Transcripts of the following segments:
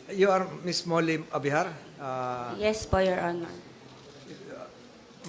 You are Miss Molly Abihar. Yes po, Your Honor.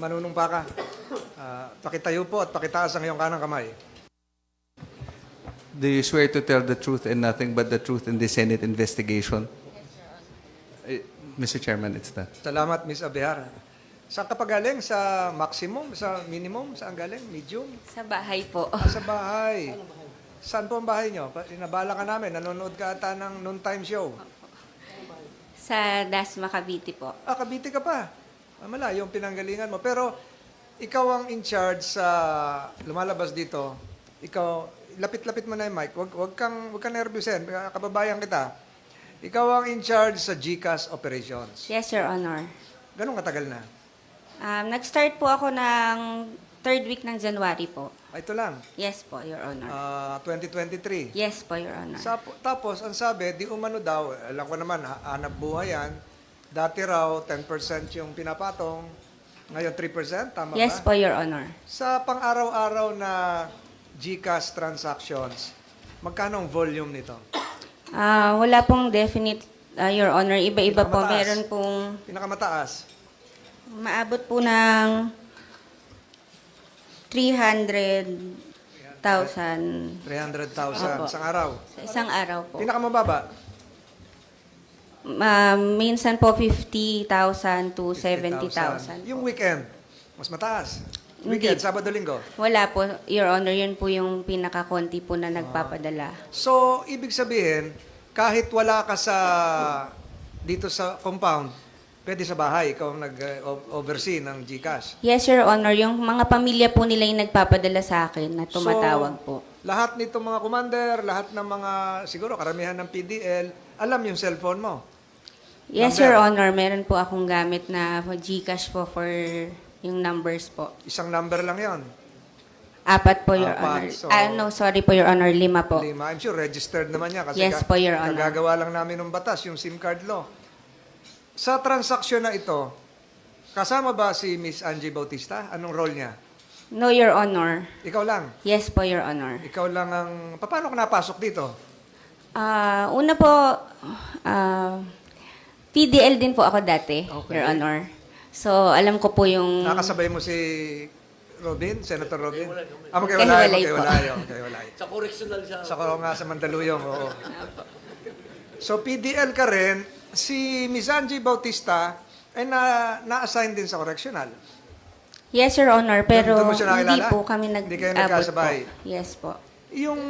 Manunong pa ka. Pakitayo po at pakitaas ang iyong kanang kamay. Do you swear to tell the truth and nothing but the truth in the Senate investigation? Mr. Chairman, it's that. Salamat, Miss Abihar. Saan ka pa galing? Sa maximum? Sa minimum? Saan galing? Medium? Sa bahay po. Sa bahay. Saan po ang bahay nyo? Inabala ka namin. Nanonood ka ata ng noontime show. Sa Dasma, Cavite po. Cavite ka pa. Malayo yung pinanggalingan mo. Pero ikaw ang in charge sa lumalabas dito. Ikaw, lapit-lapit mo na yung mic. Huwag kang nervyusin. Kababayan kita. Ikaw ang in charge sa GCash operations. Yes, Your Honor. Ganun katagal na? Nag-start po ako ng third week ng January po. Ito lang. Yes po, Your Honor. 2023. Yes po, Your Honor. Tapos, ang sabi, di umano daw, alam ko naman, hanap buhay yan. Dati raw, 10% yung pinapatong. Ngayon, 3%? Tama Yes ba? po, Your Honor. Sa pang-araw-araw na GCash transactions, magkano ang volume nito? Wala pong definite, Your Honor. Iba-iba po. Pinakamataas. Meron pong Pinakamataas? maabot po ng 300,000 300,000 Opo. sa araw. sa isang araw po. Pinakamababa? Minsan po 50,000 to 70,000. Yung weekend, mas mataas. Hindi. Weekend, Sabado, Linggo. Wala po, Your Honor. Yun po yung pinakakonti po na nagpapadala. So, ibig sabihin, kahit wala ka dito sa compound, pwede sa bahay, ikaw ang nag-oversee ng GCash. Yes, Your Honor. Yung mga pamilya po nila yung nagpapadala sa akin na tumatawag po. Lahat nitong mga commander, lahat ng mga, siguro karamihan ng PDL, alam yung cellphone mo. Yes, Number. Your Honor. Meron po akong gamit na GCash po for yung numbers po. Isang number lang yon. 4 po, Your Apat, Honor. so- No, sorry po, Your Honor. 5 po. Lima. I'm sure registered naman yan. Kasi Yes po, Your Honor. Nagagawa lang namin ng batas, yung SIM card law. Sa transaksyon na ito, kasama ba si Miss Angie Bautista? Anong role niya? No, Your Honor. Ikaw lang. Yes po, Your Honor. Ikaw lang ang... Paano ka napasok dito? Una po, PDL din po ako dati, Okay. Your Honor. So, alam ko po yung... Nakasabay mo si Robin, Senator Robin? Magkahiwalay po. Magkahiwalay. Sa correctional siya. Sa Mandaluyong, oo. So, PDL ka rin. Si Miss Angie Bautista ay na-assign din sa correctional. Yes, Your Honor, pero Doon mo siya hindi nakilala? po kami Hindi kayo nag-abot nagkasabay? po. Yes po. Yung...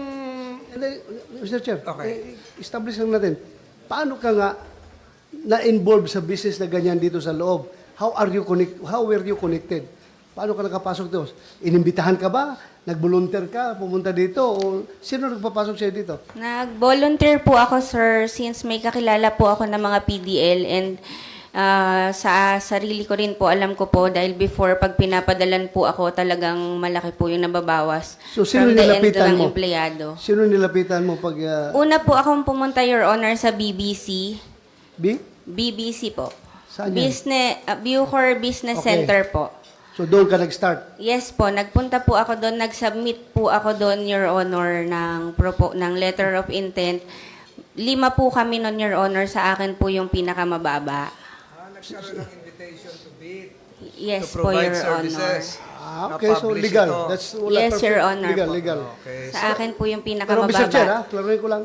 Mr. Chair, Okay. establish lang natin, paano ka nga na-involve sa business na ganyan dito sa loob? How were you connected? Paano ka nakapasok dito? Inimbitahan ka ba? Nag-volunteer ka? Pumunta dito? O sino nagpapasok sa'yo dito? Nag-volunteer po ako, sir, since may kakilala po ako ng mga PDL and sa sarili ko rin po, alam ko po, dahil before, pag pinapadalan po ako, talagang malaki po yung nababawas. So, sino from the end nilapitan ng mo? empleyado. Sino nilapitan mo pag... Una po akong pumunta, Your Honor, sa BBC. BBC po. Saan yan? Bucor Business Okay. Center po. So doon ka nag-start? Yes po, nagpunta po ako doon, nag-submit po ako doon, Your Honor, ng letter of intent. 5 po kami noon, Your Honor, sa akin po yung pinakamababa. Nagkaroon ng invitation to bid, Yes to po, provide Your services. Okay, so Na-publish legal. ito. That's Yes, Your Honor Legal, po. legal. Okay. Sa akin po yung Pero Mr. Chair, pinakamababa. klaruhin ko lang.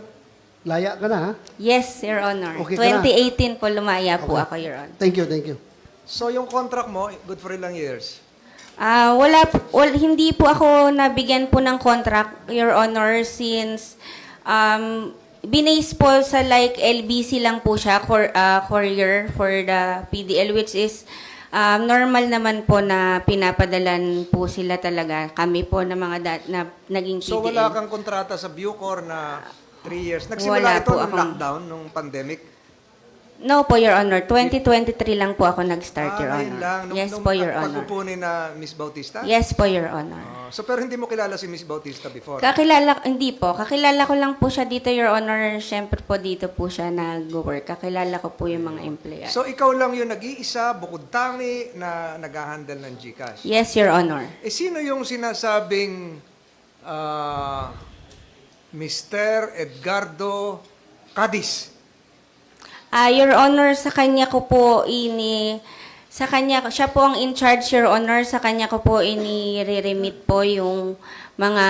Laya ka na, ha? Yes, Your Honor. Okay ka na. 2018 po lumaya po Okay. ako, Your Honor. Thank you, thank you. So, yung contract mo, good for ilang years? Hindi po ako nabigyan po ng contract, Your Honor, since binase po sa like LBC lang po siya, courier for the PDL, which is normal naman po na pinapadalan po sila talaga. Kami po na mga na naging PDL. So, wala kang kontrata sa Bucor na 3 years. Wala Nagsimula ito po nung akong- lockdown, nung pandemic? No po, Your Honor. 2023 lang po ako nag-start, Your ngayon Honor. lang. Yes po, Your Honor. Pagpupunin na Miss Bautista? Yes po, Your Honor. So, pero hindi mo kilala si Miss Bautista before? Hindi po. Kakilala ko lang po siya dito, Your Honor. Siyempre po dito po siya nag-work. Kakilala ko po yung mga empleyado. So, ikaw lang yung nag-iisa, bukod tangi, na nag-handle ng GCash? Yes, Your Honor. Sino yung sinasabing Mr. Edgardo Cadiz? Your Honor, sa kanya ko po sa kanya, siya po ang in charge, Your Honor. Sa kanya ko po ini-remit po yung mga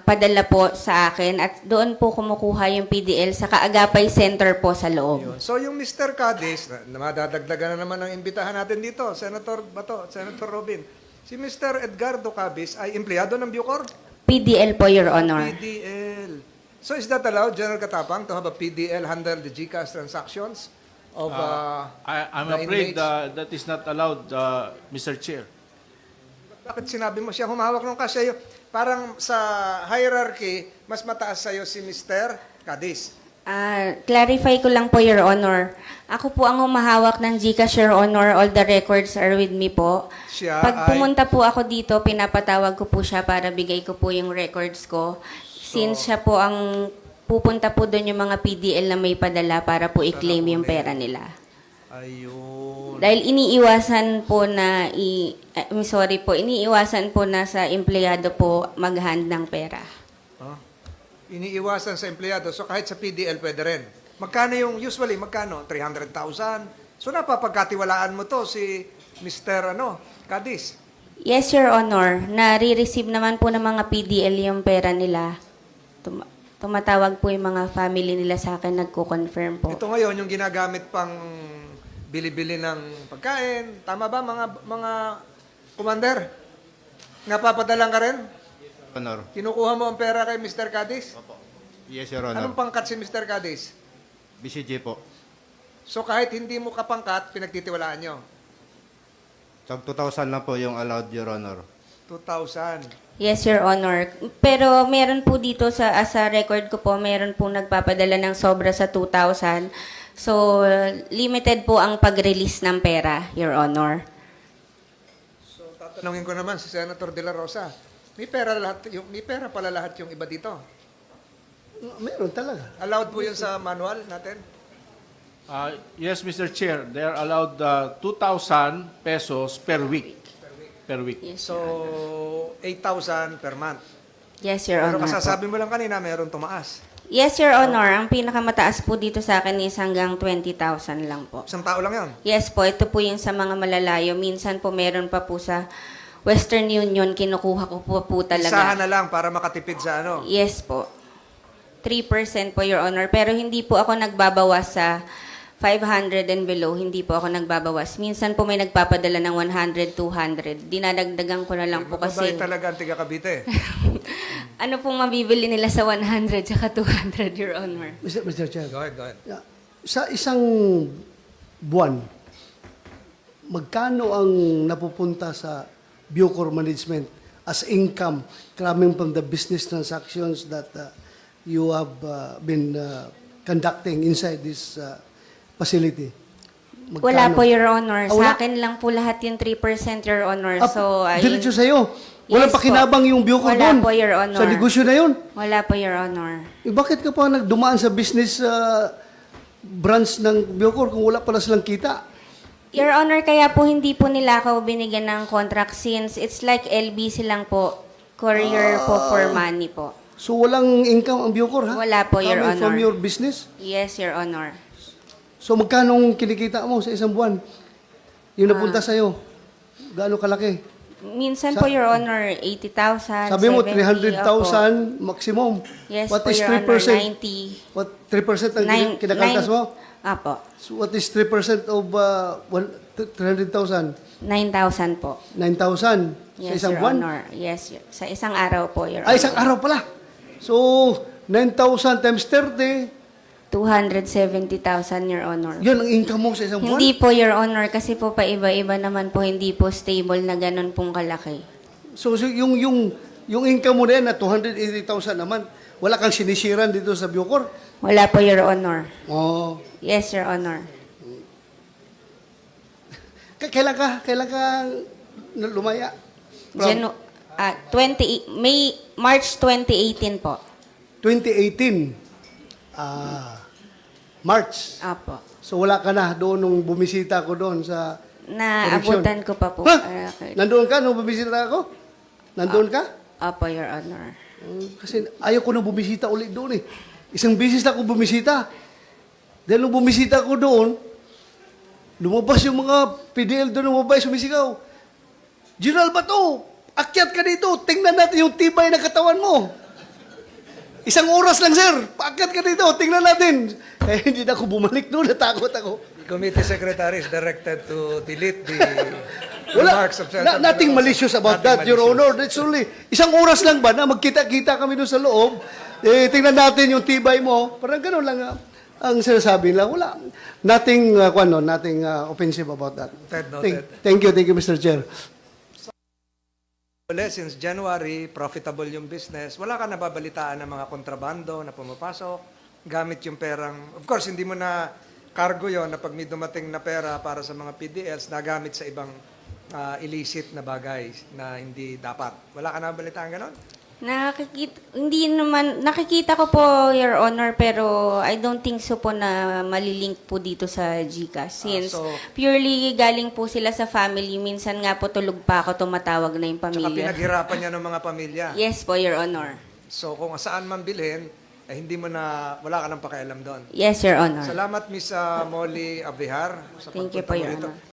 padala po sa akin at doon po kumukuha yung PDL sa Kaagapay Center po sa loob. Yun. So yung Mr. Cadiz, na madadagdagan na naman ang imbitahan natin dito, Senator Bato, Senator Robin. Si Mr. Edgardo Cadiz ay empleyado ng Bucor? PDL po, Your Honor. PDL. So is that allowed, General Katapang, to have a PDL handle the GCash transactions of I'm the afraid inmates? that is not allowed, Mr. Chair. Bakit sinabi mo siya humawak ng cash sa'yo? Parang sa hierarchy, mas mataas sa'yo si Mr. Cadiz. Clarify ko lang po, Your Honor. Ako po ang humahawak ng GCash, Your Honor. All the records are with me po. Siya Pag pumunta po ako dito, pinapatawag ko po siya para bigay ko po yung records ko. Since siya po ang pupunta po doon yung mga PDL na may padala para po i-claim yung pera nila. Ayun. Dahil iniiwasan po na, iniiwasan po na sa empleyado po mag-hand ng pera. Huh? Iniiwasan sa empleyado. So kahit sa PDL pwede rin. Magkano yung, usually, magkano? 300,000? So napapagkatiwalaan mo to si Mr. Cadiz. Yes, Your Honor. Nare-receive naman po ng mga PDL yung pera nila. Tumatawag po yung mga family nila sa akin, nagko-confirm po. Ito ngayon, yung ginagamit pang bili-bili ng pagkain. Tama ba, mga commander? Napapadalang ka rin? Honor. Kinukuha mo ang pera kay Mr. Cadiz? Yes, Your Honor. Anong pangkat si Mr. Cadiz? BCG po. So kahit hindi mo kapangkat, pinagtitiwalaan nyo? Sa 2,000 lang po yung allowed, Your Honor. 2,000. Yes, Your Honor. Pero meron po dito sa record ko po, meron po nagpapadala ng sobra sa 2,000. So, limited po ang pag-release ng pera, Your Honor. So tatanungin ko naman si Senator De La Rosa. May pera pala lahat yung iba dito. Meron talaga. Allowed po yun sa manual natin? Yes, Mr. Chair, they are allowed 2,000 pesos per week. Per week. Yes, So, 8,000 per month. yes, Your Pero Honor. kasasabi mo lang kanina, meron tumaas. Yes, Your Honor. Ang pinakamataas po dito sa akin is hanggang 20,000 lang po. Isang tao lang yon. Yes po, ito po yung sa mga malalayo. Minsan po meron pa po sa Western Union, kinukuha ko po talaga. Isahan na lang para makatipid sa ano. Yes po. 3% po, Your Honor. Pero hindi po ako nagbabawas sa 500 and below. Hindi po ako nagbabawas. Minsan po may nagpapadala ng 100, 200. Dinadagdagan ko na lang po kasi Mababait talaga ang tiga Cavite. ano pong mabibili nila sa 100 tsaka 200, Your Honor. Mr. Chair. Go ahead, go ahead. Yeah. Sa isang buwan, magkano ang napupunta sa Bucor Management as income coming from the business transactions that you have been conducting inside this facility? Magkano? Wala po, Your Honor. Wala? Sa akin lang po lahat yung 3%, Your Honor. Ah, So, diretso sa'yo. Walang Yes pakinabang po. yung Bucor Wala doon. po, Your Honor. Sa negosyo na yun. Wala po, Your Honor. Bakit ka pa nagdumaan sa business branch ng Bucor kung wala pala silang kita? Your Honor, kaya po hindi po nila ako binigyan ng contract since it's like LBC lang po. Courier po for money po. So walang income ang Bucor, ha? Wala po, Your Coming from Honor. your business? Yes, Your Honor. So magkano kinikita mo sa isang buwan? Yung napunta sa'yo, gaano kalaki? Minsan po, Your Honor, 80,000, Sabi mo, 70, 300,000 maximum. Yes What po, is Your 3%? Honor, 90. What, 3% ang Nine- kinakaltas mo? Apo, So what is 3% of 300,000? 9,000 po. 9,000 sa Yes, isang Your buwan? Honor. Yes, sa isang araw po, Your Ay, Honor. isang araw pala. So, 9,000 times 30, 270,000, Your Honor. yun ang income mo sa isang buwan? Hindi po, Your Honor, kasi po paiba-iba naman po, hindi po stable na ganun pong kalaki. So yung income mo na yan na 280,000 naman, wala kang sinisiran dito sa Bucor? Wala po, Your Honor. Oh. Yes, Your Honor. Kailan ka lumaya? From 20, March 2018 po. 2018. March. Apo. So wala ka na doon nung bumisita ko doon sa Naabutan ko pa po. Ha? Nandoon ka nung bumisita ako? Nandoon ka? Apo, Your Honor. Kasi ayaw ko na bumisita ulit doon eh. Isang bisis na ako bumisita. Dahil nung bumisita ko doon, lumabas yung mga PDL doon, lumabas, sumisigaw. General Bato, akyat ka dito, tingnan natin yung tibay ng katawan mo. Isang oras lang, sir. Paakyat ka dito, tingnan natin. Eh, hindi na ako bumalik doon, natakot ako. The committee secretary is directed to delete the Wala, remarks of Senator nothing Veloso. malicious about Nothing that, Your malicious. Honor. That's only, isang oras lang ba na magkita-kita kami doon sa loob, tingnan natin yung tibay mo. Parang gano'n lang ang sinasabi nila. Wala, nothing, nothing offensive about that. Noted. Thank you, Mr. Chair. Since January, profitable yung business. Wala ka nababalitaan ng mga kontrabando na pumapasok, gamit yung perang. Of course, hindi mo na cargo yon na pag may dumating na pera para sa mga PDLs, nagamit sa ibang illicit na bagay na hindi dapat. Wala ka nababalitaan ganon? Nakikita ko po, Your Honor, pero I don't think so po na malilink po dito sa GCash. Since so- purely galing po sila sa family, minsan nga po tulog pa ako, tumatawag na yung Tsaka pamilya. pinaghirapan niya ng mga pamilya. Yes po, Your Honor. So kung saan man bilhin, hindi mo na, wala ka nang pakialam doon. Yes, Your Honor. Salamat, Miss Molly Abihar. Sa Thank you pagpunta po, mo Your rito. Honor.